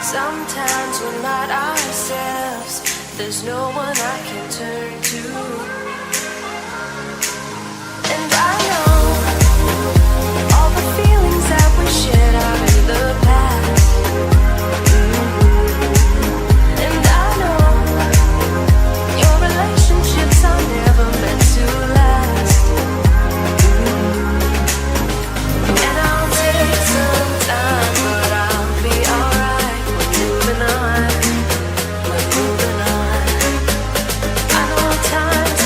Sometimes we're not ourselves. There's no one I can turn to. And I know all the feelings that we shared are in the past. And I know your relationships are never meant to last. And I'll take some time, but I'll be alright. We're moving on. I know times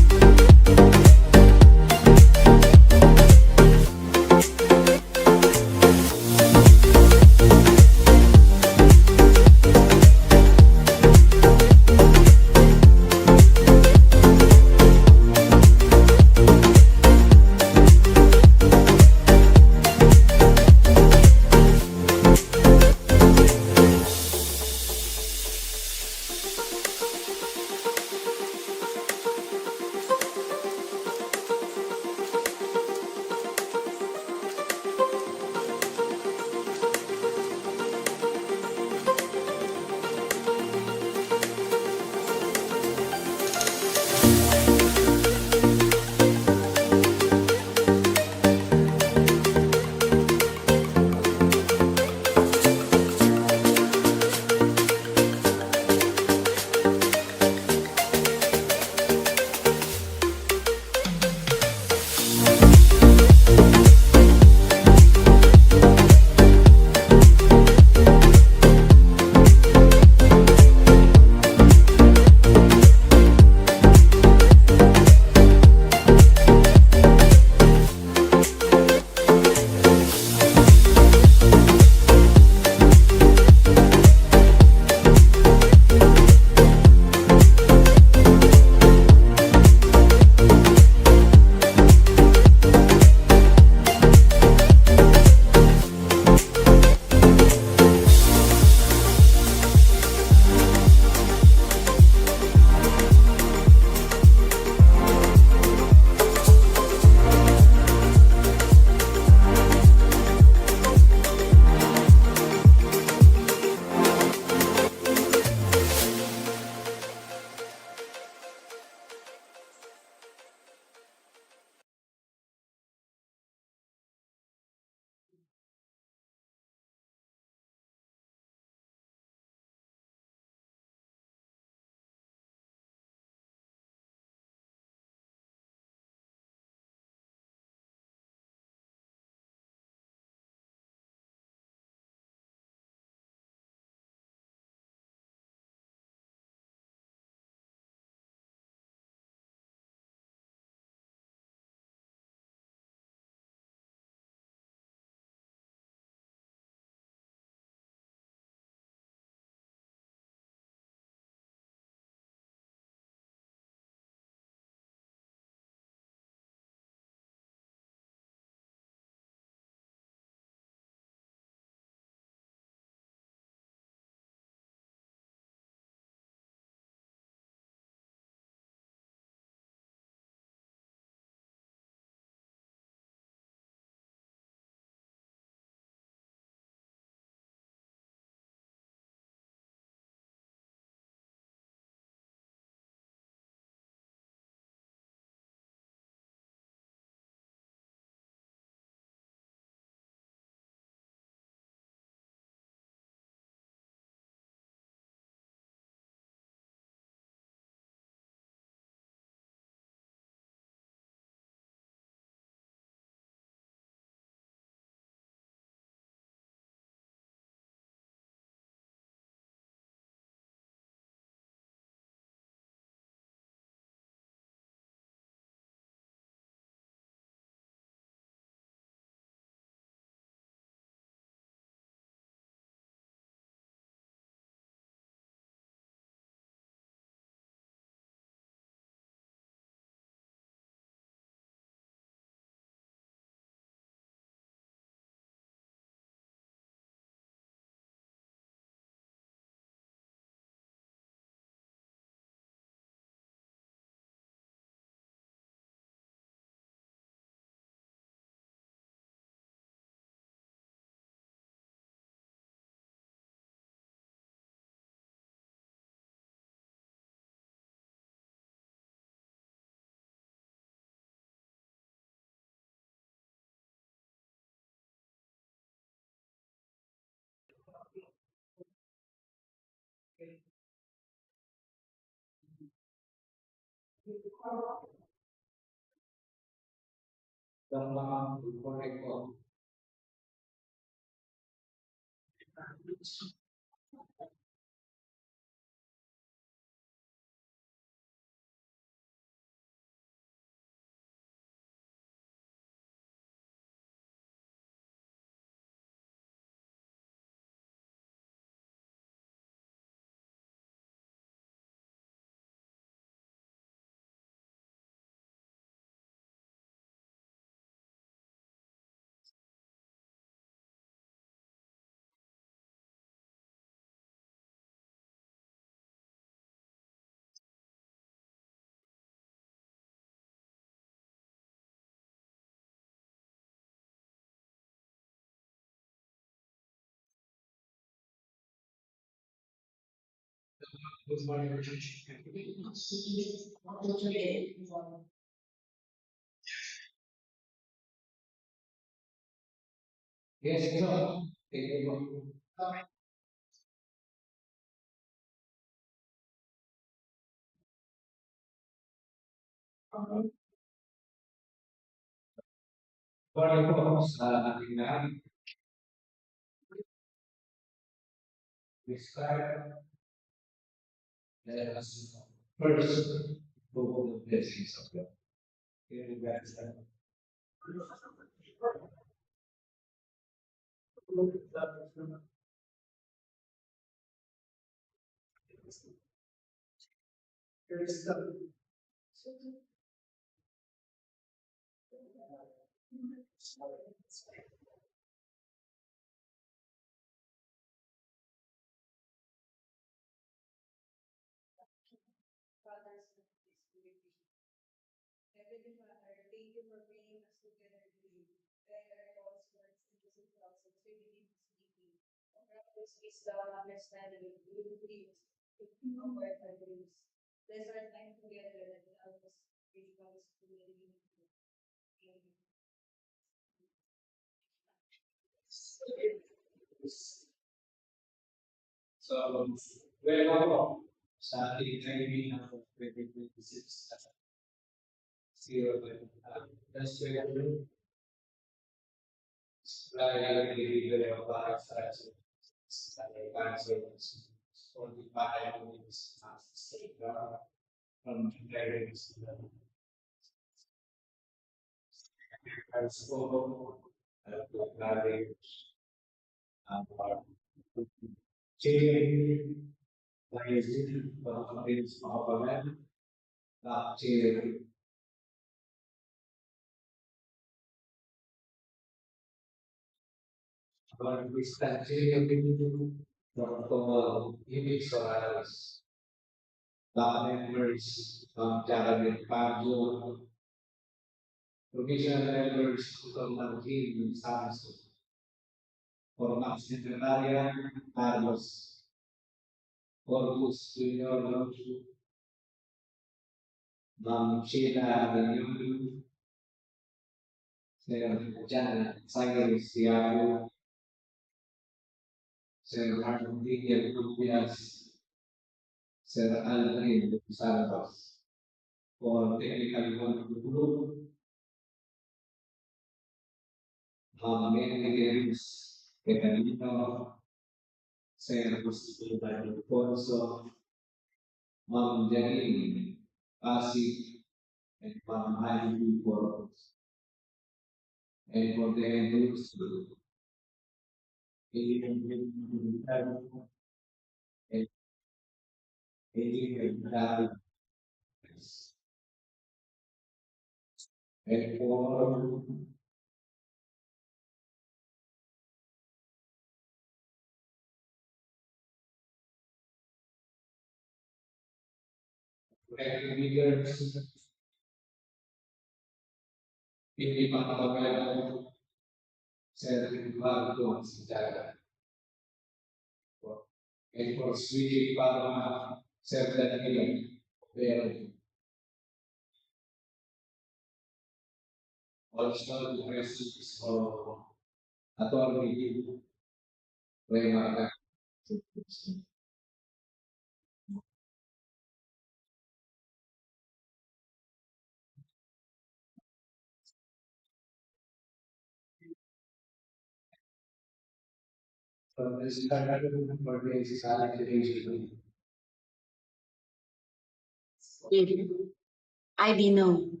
IB known.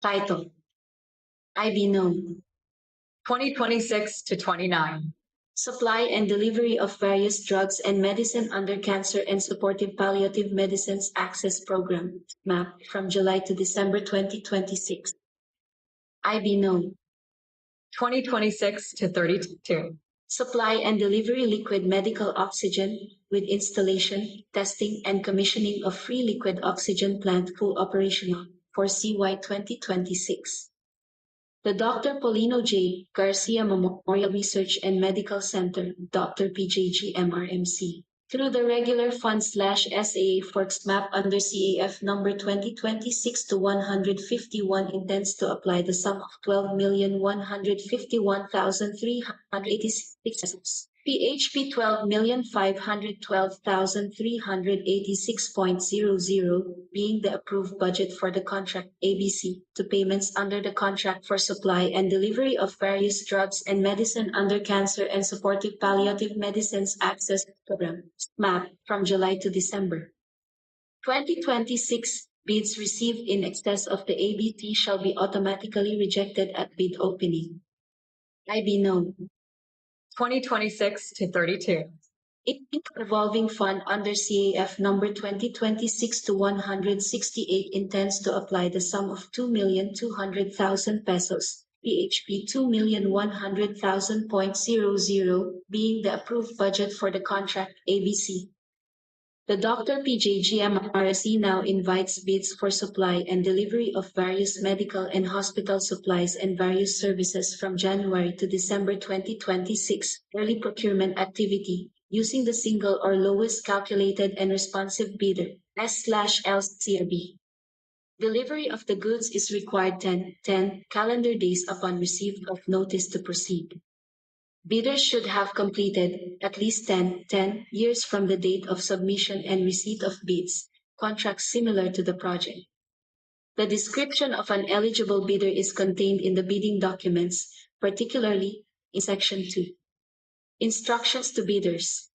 Title. IB known. 2026 to 29. Supply and delivery of various drugs and medicine under Cancer and Supportive Palliative Medicines Access Program, MAP, from July to December 2026. IB known. 2026 to 32. Supply and delivery liquid medical oxygen with installation, testing, and commissioning of free liquid oxygen plant full operational for CY 2026. The Dr. Paulino J. Garcia Memorial Research and Medical Center, DR.PJGMRMC, through the regular fund/SAA Forks map under CAF number 2026 to 151 intends to apply the sum of 12,151,386 pesos. PHP 12,512,386.00 being the approved budget for the contract ABC to payments under the contract for supply and delivery of various drugs and medicine under Cancer and Supportive Palliative Medicines Access Program, MAP, from July to December 2026. Bids received in excess of the ABC shall be automatically rejected at bid opening. IB known. 2026 to 32. It revolving fund under CAF number 2026 to 168 intends to apply the sum of 2,200,000 pesos, PHP 2,100,000.00 being the approved budget for the contract ABC. The DR.PJGMRMC now invites bids for supply and delivery of various medical and hospital supplies and various services from January to December 2026, early procurement activity, using the single or lowest calculated and responsive bidder, S/LCRB. Delivery of the goods is required 10 calendar days upon receipt of notice to proceed. Bidders should have completed at least 10 years from the date of submission and receipt of bids, contracts similar to the project. The description of an eligible bidder is contained in the bidding documents, particularly in Section 2. Instructions to bidders.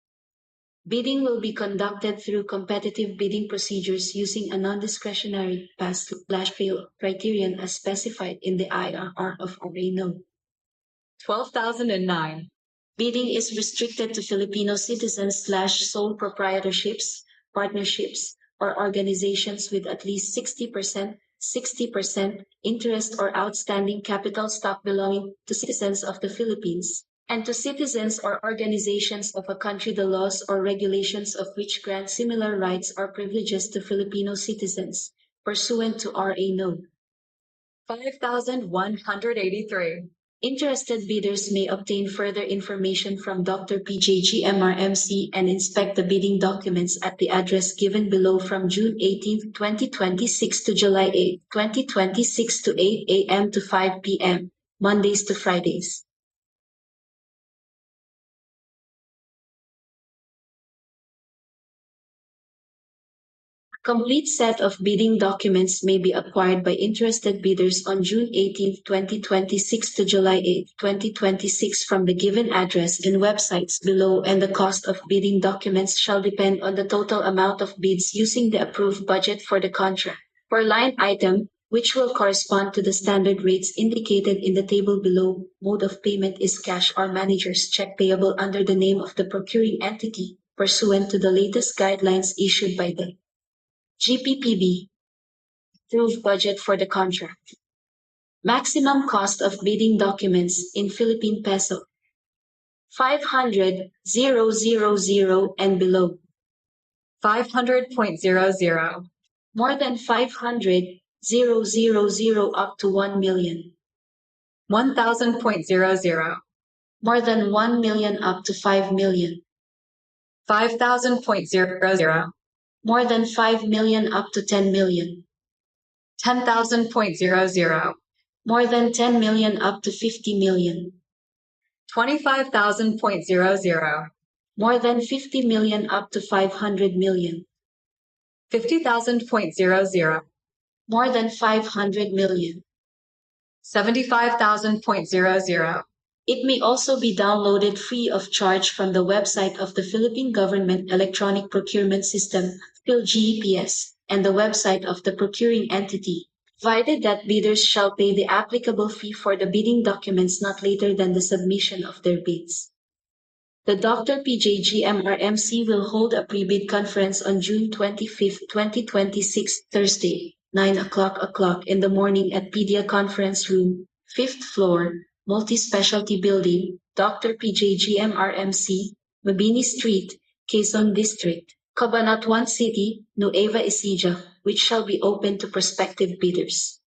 Bidding will be conducted through competitive bidding procedures using a non-discretionary pass/fail criterion as specified in the IRR of RA No. 12,009. Bidding is restricted to Filipino citizens/sole proprietorships, partnerships, or organizations with at least 60% interest or outstanding capital stock belonging to citizens of the Philippines, and to citizens or organizations of a country the laws or regulations of which grant similar rights or privileges to Filipino citizens, pursuant to RA No. 5,183. Interested bidders may obtain further information from DR.PJGMRMC and inspect the bidding documents at the address given below from June 18, 2026 to July 8, 2026 to 8 a.m. to 5 p.m., Mondays to Fridays. Complete set of bidding documents may be acquired by interested bidders on June 18, 2026 to July 8, 2026 from the given address and websites below, and the cost of bidding documents shall depend on the total amount of bids using the approved budget for the contract. For line item, which will correspond to the standard rates indicated in the table below, mode of payment is cash or manager's check payable under the name of the procuring entity, pursuant to the latest guidelines issued by the GPPB. Approved budget for the contract. Maximum cost of bidding documents in Philippine peso. 500,000 and below. 500.00. More than 500,000 up to 1 million. 1,000.00. More than 1 million up to 5 million. 5,000.00. More than 5 million up to 10 million. 10,000.00. More than 10 million up to 50 million. 25,000.00. More than 50 million up to 500 million. 50,000.00. More than 500 million. 75,000.00. It may also be downloaded free of charge from the website of the Philippine Government Electronic Procurement System, PhilGEPS, and the website of the procuring entity, provided that bidders shall pay the applicable fee for the bidding documents not later than the submission of their bids. The DR.PJGMRMC will hold a pre-bid conference on June 25, 2026, Thursday, 9 o'clock in the morning at PDEA Conference Room, 5th floor, Multi-Specialty Building, DR.PJGMRMC, Mabini Street, Quezon District, Cabanatuan City, Nueva Ecija, which shall be open to prospective bidders.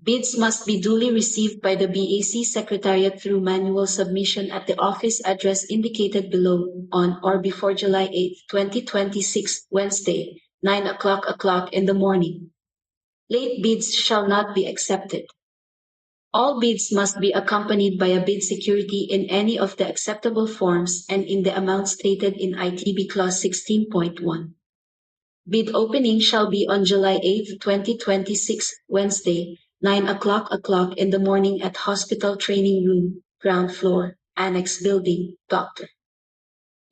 Bids must be duly received by the BAC Secretariat through manual submission at the office address indicated below on or before July 8, 2026, Wednesday, 9 o'clock in the morning. Late bids shall not be accepted. All bids must be accompanied by a bid security in any of the acceptable forms and in the amount stated in ITB Clause 16.1. Bid opening shall be on July 8, 2026, Wednesday, 9 o'clock in the morning at Hospital Training Room, ground floor, Annex Building, Dr.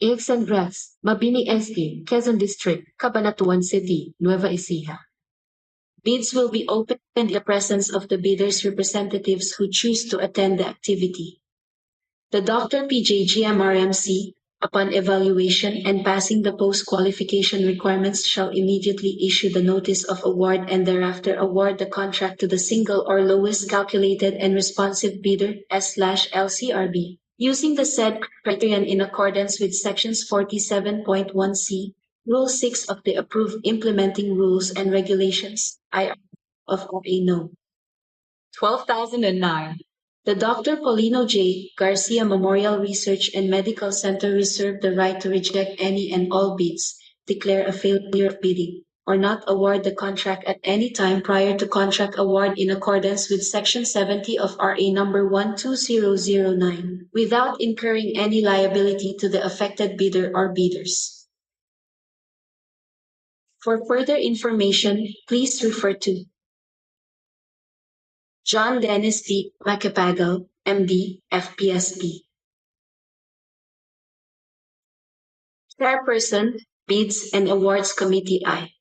Ilsen Grass, Mabini SK, Quezon District, Cabanatuan City, Nueva Ecija. Bids will be opened in the presence of the bidders' representatives who choose to attend the activity. The DR.PJGMRMC, upon evaluation and passing the post-qualification requirements, shall immediately issue the notice of award and thereafter award the contract to the single or lowest calculated and responsive bidder S/LCRB, using the said criterion in accordance with Sections 47.1c, Rule 6 of the approved Implementing Rules and Regulations, IR, of RA No. 12,009. The Dr. Paulino J. Garcia Memorial Research and Medical Center reserve the right to reject any and all bids, declare a failure of bidding, or not award the contract at any time prior to contract award in accordance with Section 70 of RA number 12009, without incurring any liability to the affected bidder or bidders. For further information, please refer to John Dennis D. Macapagal, MD, FPSP. Chairperson, Bids and Awards Committee I.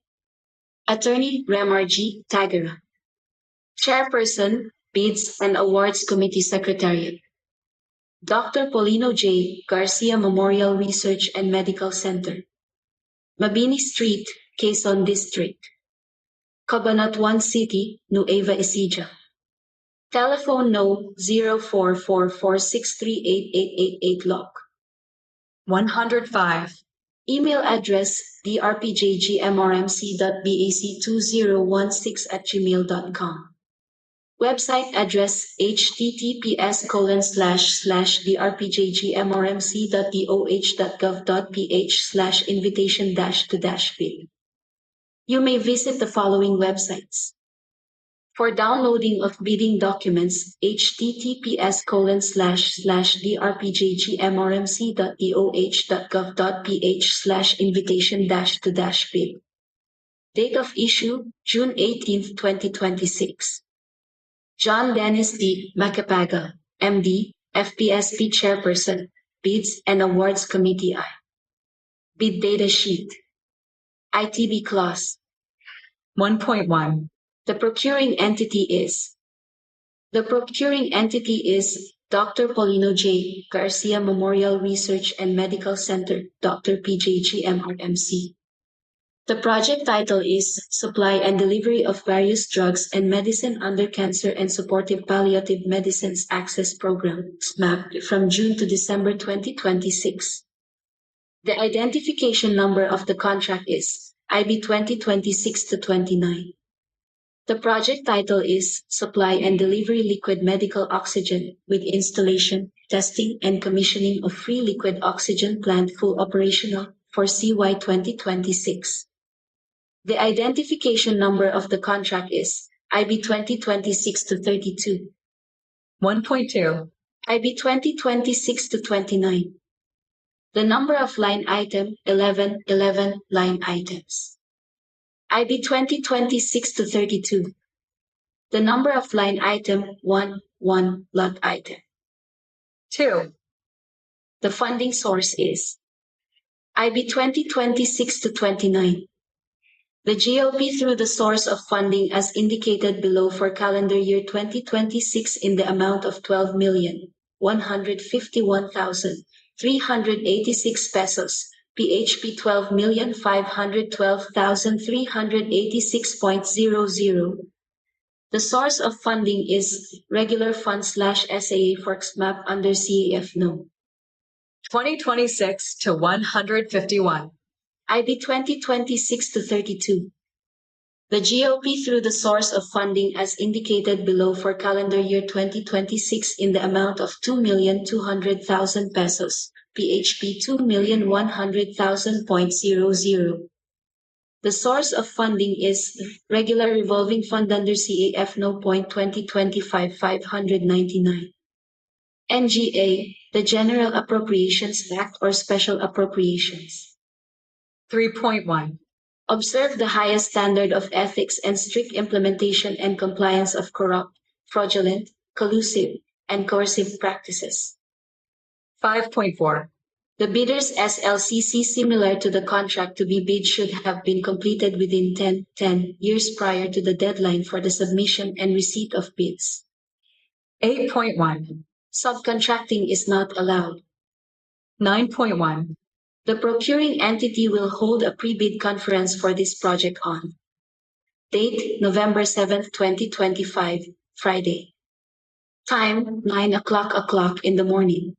Attorney Remar G. Tagara. Chairperson, Bids and Awards Committee Secretariat. Dr. Paulino J. Garcia Memorial Research and Medical Center. Mabini Street, Quezon District. Cabanatuan City, Nueva Ecija. Telephone no 0444638888 lock. 105. Email address drpjgmrmc.bac2016@gmail.com. Website address https://drpjgmrmc.doh.gov.ph/invitation-to-bid. You may visit the following websites. For downloading of bidding documents, https://drpjgmrmc.doh.gov.ph/invitation-to-bid. Date of issue, June 18, 2026. John Dennis D. Macapagal, MD, FPSP Chairperson, Bids and Awards Committee I. Bid Data Sheet. ITB Clause 1.1. The procuring entity is Dr. Paulino J. Garcia Memorial Research and Medical Center, DR.PJGMRMC. The project title is Supply and Delivery of Various Drugs and Medicine under Cancer and Supportive Palliative Medicines Access Program, SMAP, from June to December 2026. The identification number of the contract is IB 2026-29. The project title is Supply and Delivery Liquid Medical Oxygen with Installation, Testing, and Commissioning of Free Liquid Oxygen Plant Full Operational for CY 2026. The identification number of the contract is IB 2026-32. 1.2. IB 2026-29. The number of line item 11 line items. IB 2026-32. The number of line item 1 lot item. 2. The funding source is IB 2026 to 29. The GLP through the source of funding as indicated below for calendar year 2026 in the amount of 12,151,386 pesos, PHP 12,512,386.00. The source of funding is regular fund/SAA Forks map under CAF No. 2026 to 151. IB 2026 to 32. The GLP through the source of funding as indicated below for calendar year 2026 in the amount of 2,200,000 pesos, PHP 2,100,000.00. The source of funding is regular revolving fund under CAF No. 2025 599. NGA, the General Appropriations Act or Special Appropriations. 3.1. Observe the highest standard of ethics and strict implementation and compliance of corrupt, fraudulent, collusive, and coercive practices. 5.4. The bidder's SLCC similar to the contract to be bid should have been completed within 10 years prior to the deadline for the submission and receipt of bids. 8.1. Subcontracting is not allowed. 9.1. The procuring entity will hold a pre-bid conference for this project on date November 7, 2025, Friday. Time 9 o'clock in the morning.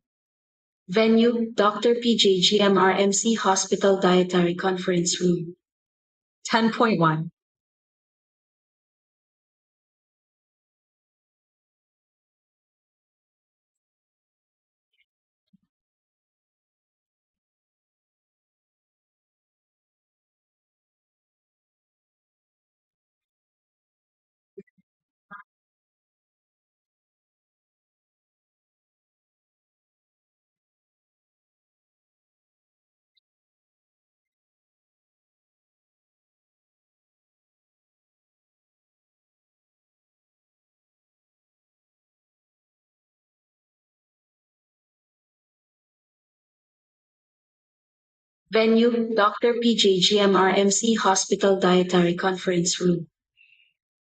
Venue DR.PJGMRMC Hospital Dietary Conference Room. 10.1. Venue DR.PJGMRMC Hospital Dietary Conference Room.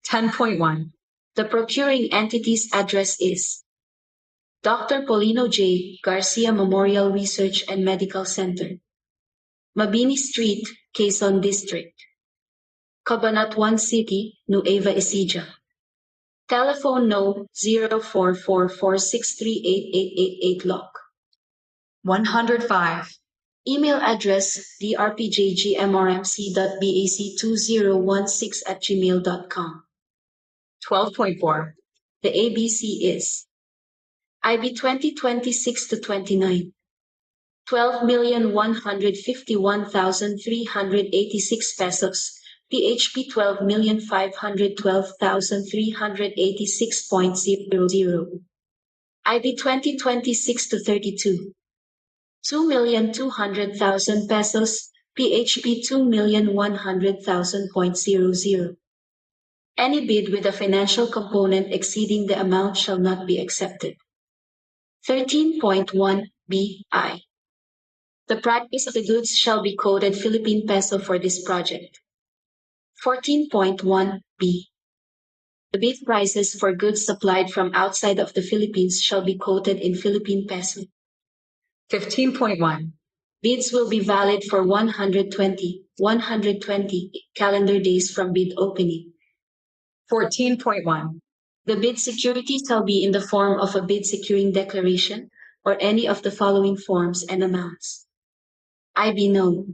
10.1. The procuring entity's address is Dr. Paulino J. Garcia Memorial Research and Medical Center, Mabini Street, Quezon District, Cabanatuan City, Nueva Ecija. Telephone No. 0444638888 lock. 105. Email address drpjgmrmc.bac2016@gmail.com. 12.4. The ABC is IB 2026 to 29. 12,151,386 pesos, PHP 12,512,386.00. IB 2026 to 32. 2,200,000 pesos, PHP 2,100,000.00. Any bid with a financial component exceeding the amount shall not be accepted. 13.1 BI. The price of the goods shall be quoted Philippine peso for this project. 14.1 B. The bid prices for goods supplied from outside of the Philippines shall be quoted in Philippine peso. 15.1. Bids will be valid for 120 calendar days from bid opening. 14.1. The bid security shall be in the form of a bid securing declaration or any of the following forms and amounts. IB No.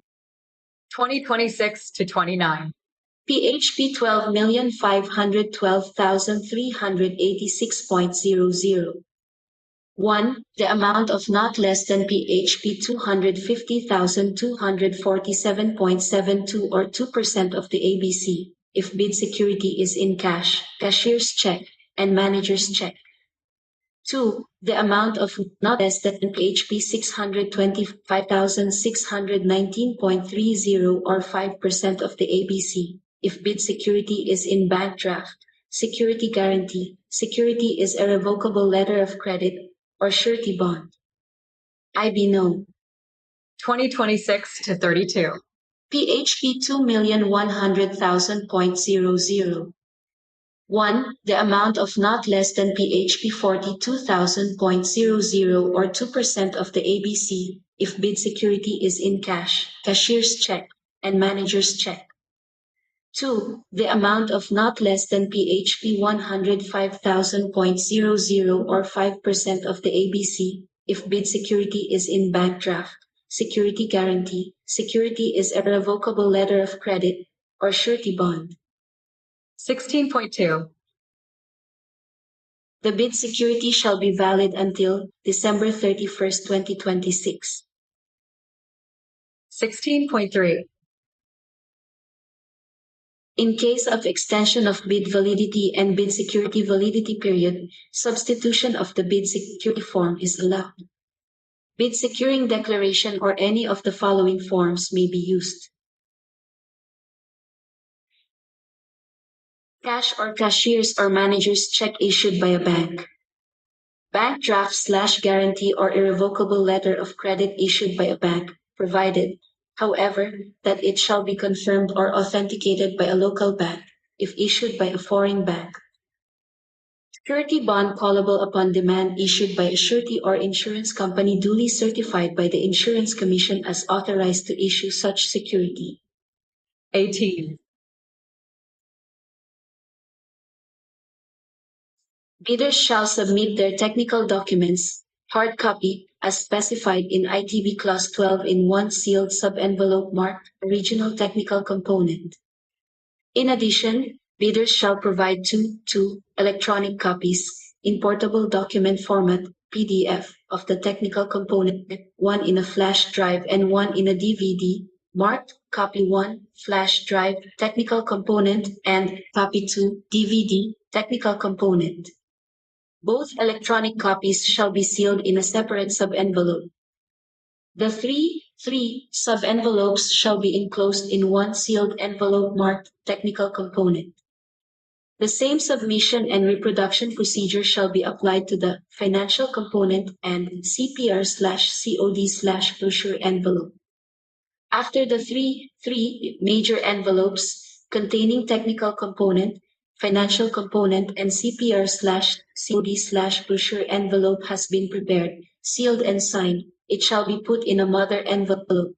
2026 to 29. PHP 12,512,386.00. 1. The amount of not less than PHP 250,247.72 or 2% of the ABC, if bid security is in cash, cashier's check, and manager's check. 2. The amount of not less than PHP 625,619.30 or 5% of the ABC, if bid security is in bank draft, security guarantee, security is a revocable letter of credit, or surety bond? IB no. 2026 to 32. PHP 2,100,000.00. 1. The amount of not less than PHP 42,000.00 or 2% of the ABC if bid security is in cash, cashier's check, and manager's check. 2. The amount of not less than PHP 105,000.00 or 5% of the ABC if bid security is in bank draft, security guarantee, security is a revocable letter of credit, or surety bond. 16.2. The bid security shall be valid until December 31st, 2026. 16.3. In case of extension of bid validity and bid security validity period, substitution of the bid security form is allowed. Bid securing declaration or any of the following forms may be used. Cash or cashier's or manager's check issued by a bank. Bank draft/guarantee or irrevocable letter of credit issued by a bank, provided, however, that it shall be confirmed or authenticated by a local bank, if issued by a foreign bank. Surety bond callable upon demand issued by a surety or insurance company duly certified by the Insurance Commission as authorized to issue such security. 18. Bidders shall submit their technical documents, hard copy, as specified in ITB Clause 12 in one sealed sub-envelope marked Original Technical Component. In addition, bidders shall provide two electronic copies, in portable document format, PDF, of the technical component, one in a flash drive and one in a DVD, marked Copy 1, Flash Drive, Technical Component, and Copy 2, DVD, Technical Component. Both electronic copies shall be sealed in a separate sub-envelope. The three sub-envelopes shall be enclosed in one sealed envelope marked Technical Component. The same submission and reproduction procedure shall be applied to the Financial Component and CPR/COD/brochure envelope. After the three major envelopes containing Technical Component, Financial Component, and CPR/COD/brochure envelope has been prepared, sealed, and signed, it shall be put in a mother envelope.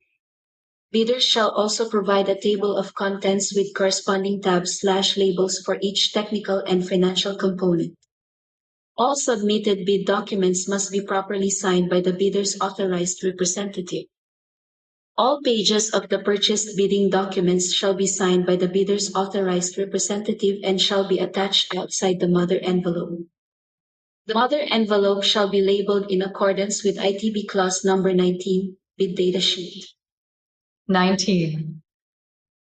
Bidders shall also provide a table of contents with corresponding tabs/labels for each technical and financial component. All submitted bid documents must be properly signed by the bidder's authorized representative. All pages of the purchased bidding documents shall be signed by the bidder's authorized representative and shall be attached outside the mother envelope. The mother envelope shall be labeled in accordance with ITB Clause number 19, bid data sheet. 19.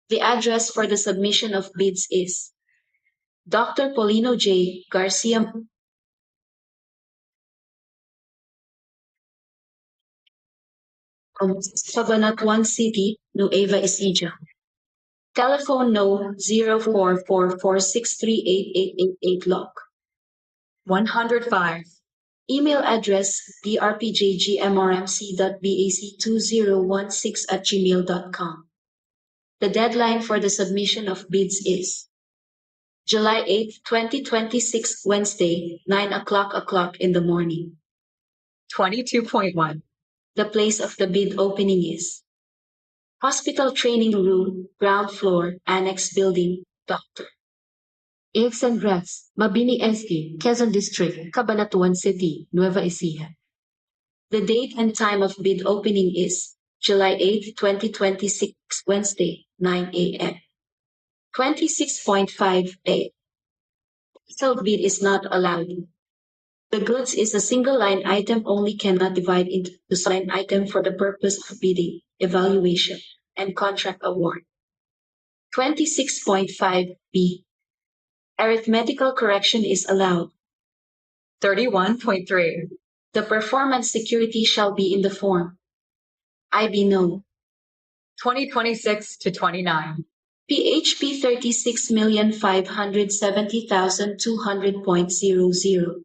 The address for the submission of bids is Dr. Paulino J. Garcia, Cabanatuan City, Nueva Ecija. Telephone no 0444638888 lock. 105. Email address drpjgmrmc2016@gmail.com. The deadline for the submission of bids is July 8, 2026, Wednesday, 9 o'clock in the morning. 22.1. The place of the bid opening is Hospital Training Room, Ground Floor, Annex Building, Dr. Ilsen Grass, Mabini SK, Quezon District, Cabanatuan City, Nueva Ecija. The date and time of bid opening is July 8, 2026, Wednesday, 9 a.m. 26.5a. Self-bid is not allowed. The goods is a single line item only, cannot divide into line item for the purpose of bidding, evaluation, and contract award. 26.5b. Arithmetical correction is allowed. 31.3. The performance security shall be in the form IB no. 2026 to 29. PHP 36,570,200.00.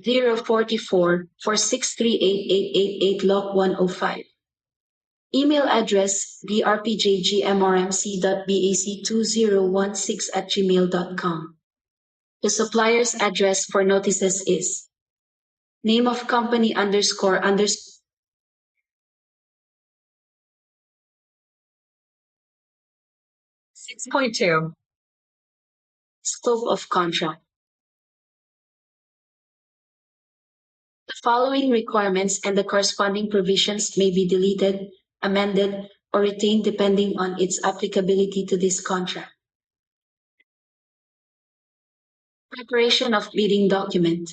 044 for 6388888 Lock 105. Email address drpjgmrmc.bac2016@gmail.com. The supplier's address for notices is name of company underscore. 6.2. Scope of contract. The following requirements and the corresponding provisions may be deleted, amended, or retained depending on its applicability to this contract. Preparation of bidding document.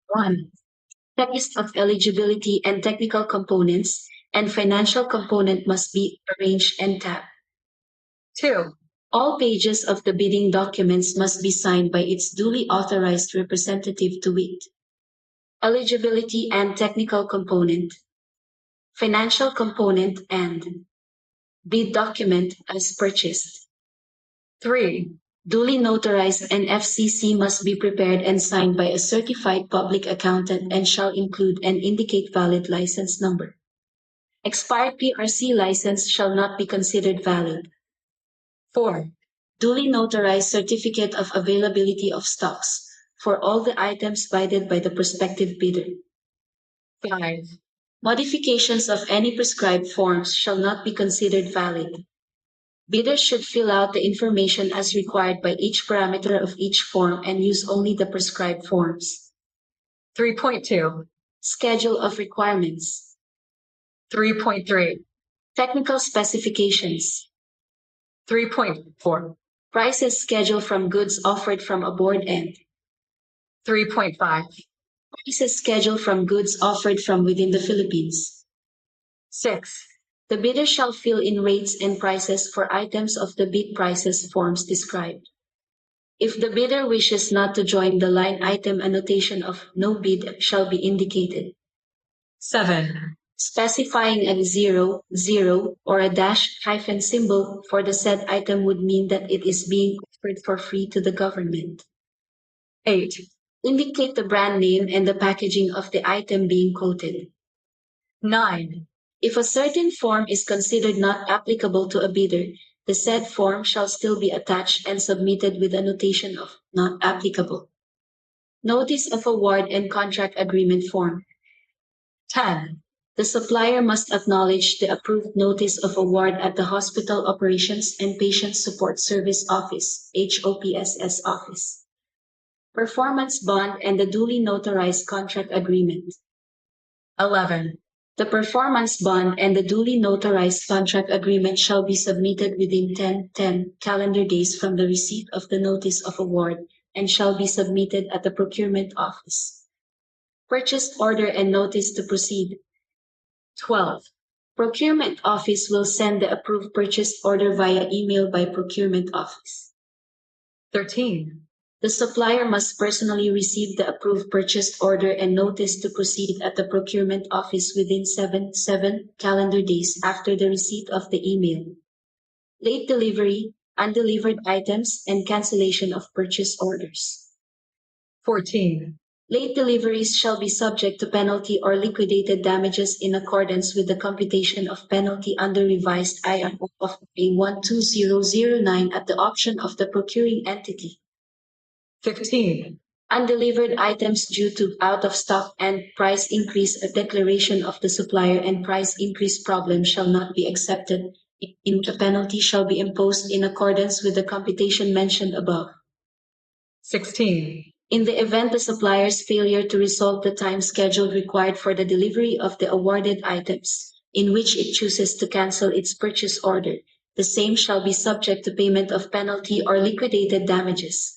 One, text of eligibility and technical components and financial component must be arranged and tabbed. 2. All pages of the bidding documents must be signed by its duly authorized representative to wit. Eligibility and technical component, financial component, and bid document as purchased. 3. Duly notarized and FCC must be prepared and signed by a certified public accountant and shall include and indicate valid license number. Expired PRC license shall not be considered valid. 4. Duly notarized certificate of availability of stocks for all the items bidded by the prospective bidder. 5. Modifications of any prescribed forms shall not be considered valid. Bidders should fill out the information as required by each parameter of each form and use only the prescribed forms. 3.2. Schedule of requirements. 3.3. Technical specifications. 3.4. Prices schedule from goods offered from aboard and 3.5. prices schedule from goods offered from within the Philippines. 6. The bidder shall fill in rates and prices for items of the bid prices forms described. If the bidder wishes not to join the line item, annotation of no bid shall be indicated. 7. Specifying a 0, 0, or a dash hyphen symbol for the said item would mean that it is being offered for free to the government. 8. Indicate the brand name and the packaging of the item being quoted. 9. If a certain form is considered not applicable to a bidder, the said form shall still be attached and submitted with a notation of not applicable. Notice of award and contract agreement form. 10. The supplier must acknowledge the approved notice of award at the Hospital Operations and Patient Support Service Office, HOPSS office. Performance bond and the duly notarized contract agreement. 11. The performance bond and the duly notarized contract agreement shall be submitted within 10 calendar days from the receipt of the notice of award and shall be submitted at the procurement office. Purchase order and notice to proceed. 12. Procurement office will send the approved purchase order via email by procurement office. 13. The supplier must personally receive the approved purchase order and notice to proceed at the procurement office within 7 calendar days after the receipt of the email. Late delivery, undelivered items, and cancellation of purchase orders. 14. Late deliveries shall be subject to penalty or liquidated damages in accordance with the computation of penalty under revised IRO of A12009 at the option of the procuring entity. 15. Undelivered items due to out of stock and price increase, a declaration of the supplier and price increase problem shall not be accepted. A penalty shall be imposed in accordance with the computation mentioned above. 16. In the event the supplier's failure to resolve the time schedule required for the delivery of the awarded items, in which it chooses to cancel its purchase order, the same shall be subject to payment of penalty or liquidated damages.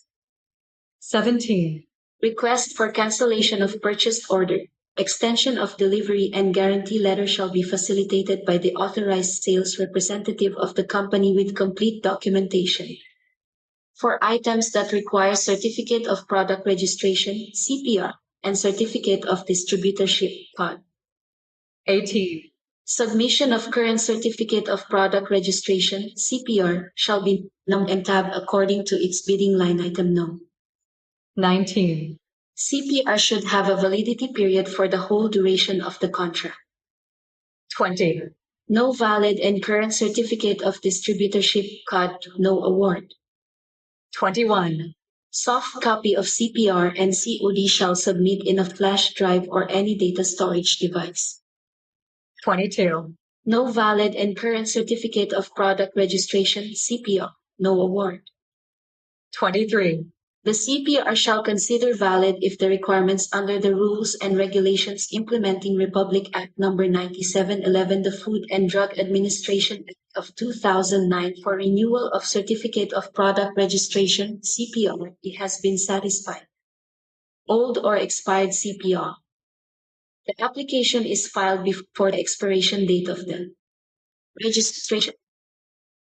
17. Request for cancellation of purchase order, extension of delivery, and guarantee letter shall be facilitated by the authorized sales representative of the company with complete documentation. For items that require Certificate of Product Registration, CPR, and Certificate of Distributorship, COD. 18, Submission of current Certificate of Product Registration, CPR, shall be numbered and tabbed according to its bidding line item No. 19, CPR should have a validity period for the whole duration of the contract. 20, No valid and current Certificate of Distributorship, COD, no award. 21, Soft copy of CPR and COD shall submit in a flash drive or any data storage device. 22, No valid and current Certificate of Product Registration, CPR, no award. 23, The CPR shall consider valid if the requirements under the Rules and Regulations implementing Republic Act No. 9711, the Food and Drug Administration Act of 2009 for renewal of Certificate of Product Registration, CPR, it has been satisfied. Old or expired CPR. The application is filed before the expiration date of the registration.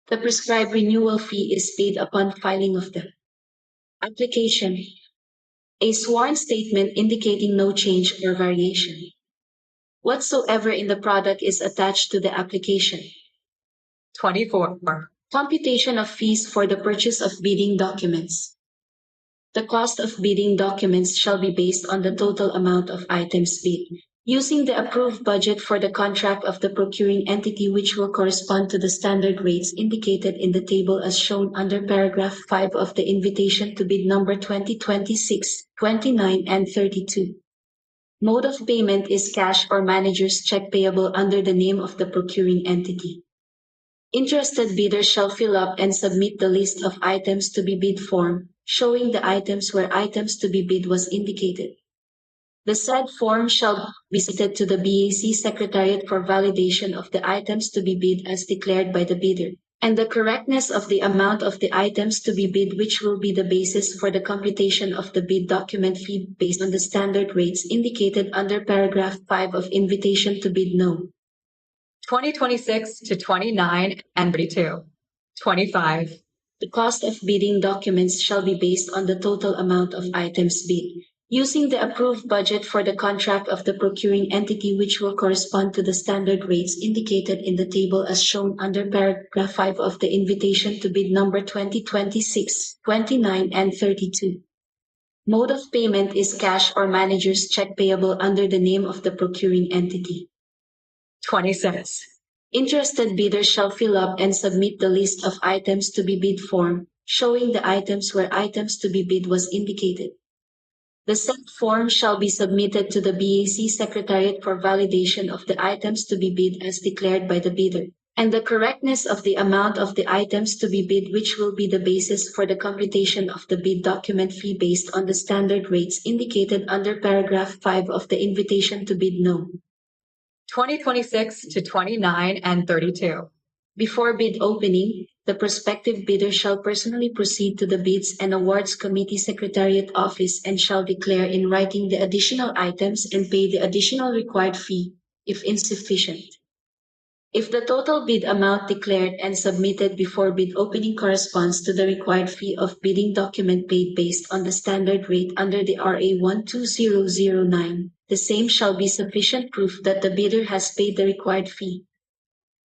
The prescribed renewal fee is paid upon filing of the application. A sworn statement indicating no change or variation whatsoever in the product is attached to the application. 24, Computation of fees for the purchase of bidding documents. The cost of bidding documents shall be based on the total amount of items bid, using the approved budget for the contract of the procuring entity, which will correspond to the standard rates indicated in the table as shown under paragraph 5 of the invitation to bid number 2026, 29, and 32. Mode of payment is cash or manager's check payable under the name of the procuring entity. Interested bidders shall fill up and submit the list of items to be bid form, showing the items where items to be bid was indicated. The said form shall be submitted to the BAC Secretariat for validation of the items to be bid as declared by the bidder, and the correctness of the amount of the items to be bid, which will be the basis for the computation of the bid document fee based on the standard rates indicated under paragraph 5 of invitation to bid No. 2026 to 29 and 32, 25, The cost of bidding documents shall be based on the total amount of items bid, using the approved budget for the contract of the procuring entity, which will correspond to the standard rates indicated in the table as shown under paragraph 5 of the invitation to bid number 2026, 29, and 32. Mode of payment is cash or manager's check payable under the name of the procuring entity. 26, Interested bidders shall fill up and submit the list of items to be bid form, showing the items where items to be bid was indicated. The said form shall be submitted to the BAC Secretariat for validation of the items to be bid as declared by the bidder, and the correctness of the amount of the items to be bid, which will be the basis for the computation of the bid document fee based on the standard rates indicated under paragraph 5 of the invitation to bid No. 2026 to 29 and 32, Before bid opening, the prospective bidder shall personally proceed to the Bids and Awards Committee Secretariat Office and shall declare in writing the additional items and pay the additional required fee, if insufficient. If the total bid amount declared and submitted before bid opening corresponds to the required fee of bidding document paid based on the standard rate under the RA 12009, the same shall be sufficient proof that the bidder has paid the required fee.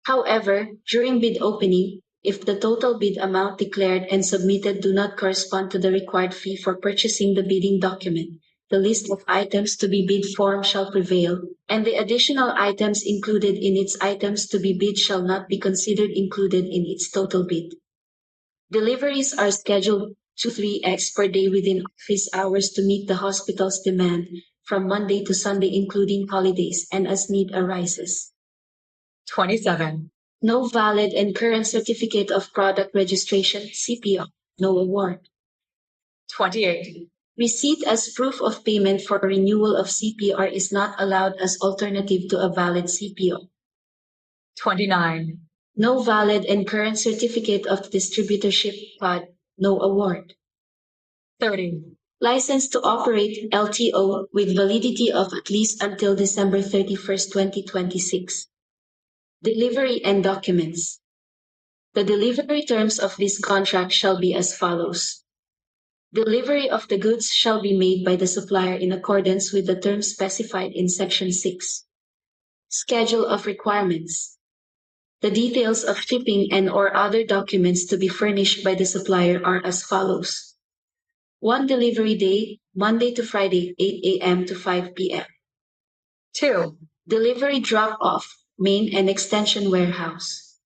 However, during bid opening, if the total bid amount declared and submitted do not correspond to the required fee for purchasing the bidding document, the list of items to be bid form shall prevail, and the additional items included in its items to be bid shall not be considered included in its total bid. Deliveries are scheduled 2-3x per day within office hours to meet the hospital's demand, from Monday to Sunday including holidays and as need arises. 27, No valid and current Certificate of Product Registration, CPR, no award. 28, Receipt as proof of payment for renewal of CPR is not allowed as alternative to a valid CPR. 29, No valid and current Certificate of Distributorship, POD, no award. 30, License to operate, LTO, with validity of at least until December 31st, 2026. Delivery and documents. The delivery terms of this contract shall be as follows. Delivery of the goods shall be made by the supplier in accordance with the terms specified in Section 6. Schedule of requirements. The details of shipping and/or other documents to be furnished by the supplier are as follows. 1 delivery day, Monday to Friday, 8 a.m. to 5 p.m. 2. Delivery drop-off, main and extension warehouse.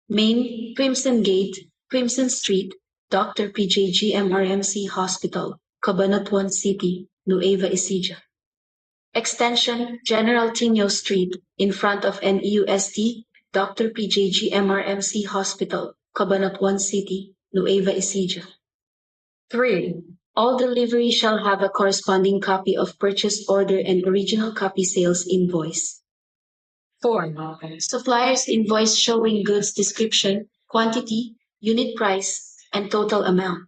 Main, Crimson Gate, Crimson Street, DR.PJGMRMC Hospital, Cabanatuan City, Nueva Ecija. Extension, General Tino Street, in front of NEUST, DR.PJGMRMC Hospital, Cabanatuan City, Nueva Ecija. 3. All delivery shall have a corresponding copy of purchase order and original copy sales invoice. 4. Supplier's invoice showing goods description, quantity, unit price, and total amount.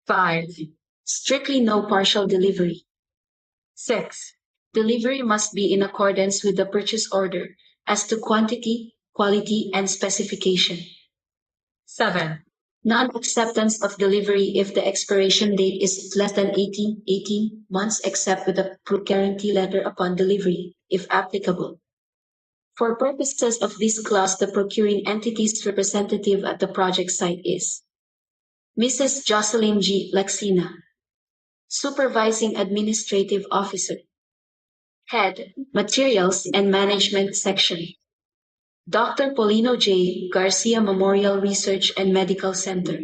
5. Strictly no partial delivery. 6. Delivery must be in accordance with the purchase order as to quantity, quality, and specification. 7. Non-acceptance of delivery if the expiration date is less than 18 months except with a guarantee letter upon delivery, if applicable. For purposes of this clause, the procuring entity's representative at the project site is Mrs. Jocelyn G. Lexina, Supervising Administrative Officer. Head, Materials and Management Section. Dr. Polino J. Garcia Memorial Research and Medical Center.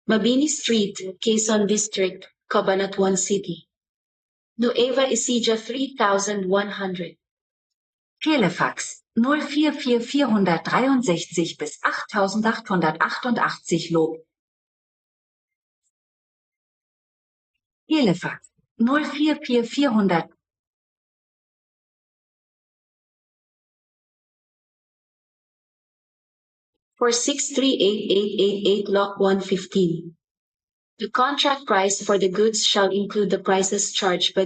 Mabini Street, Quezon District, Cabanatuan City. Nueva Ecija 3100. Telefax 044463 bis 8888 Lob. Telefax 044400. For 638888 Lock 115. The contract price for the goods shall include the prices charged by